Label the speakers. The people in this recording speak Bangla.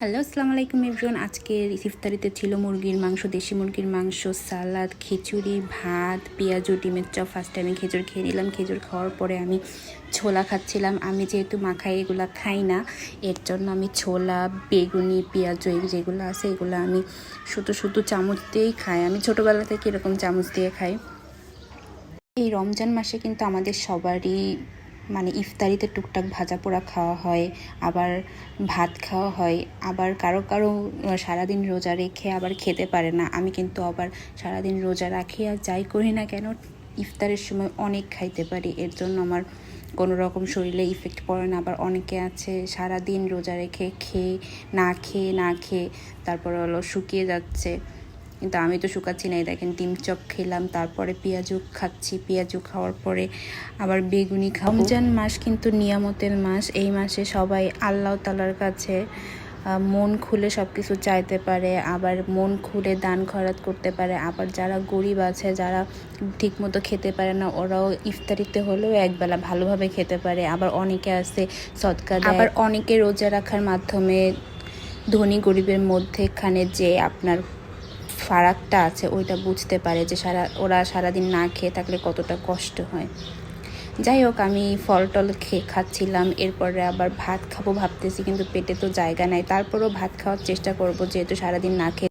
Speaker 1: হ্যালো, আসসালামু আলাইকুম এভরিওয়ান। আজকের ইফতারিতে ছিল মুরগির মাংস, দেশি মুরগির মাংস, সালাদ, খিচুড়ি, ভাত, পেঁয়াজু, ডিমের চপ। ফার্স্টে আমি খেজুর খেয়ে নিলাম। খেজুর খাওয়ার পরে আমি ছোলা খাচ্ছিলাম। আমি যেহেতু মাখাই এগুলো খাই না, এর জন্য আমি ছোলা, বেগুনি, পেঁয়াজু যেগুলো আছে এগুলো আমি শুধু শুধু চামচ দিয়েই খাই। আমি ছোটোবেলা থেকে এরকম চামচ দিয়ে খাই। এই রমজান মাসে কিন্তু আমাদের সবারই ইফতারিতে টুকটাক ভাজা পোড়া খাওয়া হয়, আবার ভাত খাওয়া হয়, আবার কারো কারো সারাদিন রোজা রেখে আবার খেতে পারে না। আমি কিন্তু আবার সারাদিন রোজা রাখি আর যাই করি না কেন ইফতারের সময় অনেক খাইতে পারি, এর জন্য আমার কোনো রকম শরীরে ইফেক্ট পড়ে না। আবার অনেকে আছে সারাদিন রোজা রেখে না খেয়ে তারপরে শুকিয়ে যাচ্ছে, কিন্তু আমি তো শুকাচ্ছি না। দেখেন ডিম চপ খেলাম, তারপরে পেঁয়াজু খাচ্ছি, পেঁয়াজু খাওয়ার পরে আবার বেগুনি খাবো। রমজান মাস কিন্তু নিয়ামতের মাস। এই মাসে সবাই আল্লাহ তাআলার কাছে মন খুলে সব কিছু চাইতে পারে, আবার মন খুলে দান খয়রাত করতে পারে। আবার যারা গরিব আছে, যারা ঠিকমতো খেতে পারে না, ওরাও ইফতারিতে হলেও একবেলা ভালোভাবে খেতে পারে। আবার অনেকে আছে সদকা দেয়, আবার অনেকে রোজা রাখার মাধ্যমে ধনী গরিবের মধ্যেখানে যে আপনার ফারাকটা আছে ওইটা বুঝতে পারে যে ওরা সারাদিন না খেয়ে থাকলে কতটা কষ্ট হয়। যাই হোক, আমি ফল টল খাচ্ছিলাম, এরপরে আবার ভাত খাবো ভাবতেছি, কিন্তু পেটে তো জায়গা নাই। তারপরেও ভাত খাওয়ার চেষ্টা করব, যেহেতু সারাদিন না খেয়ে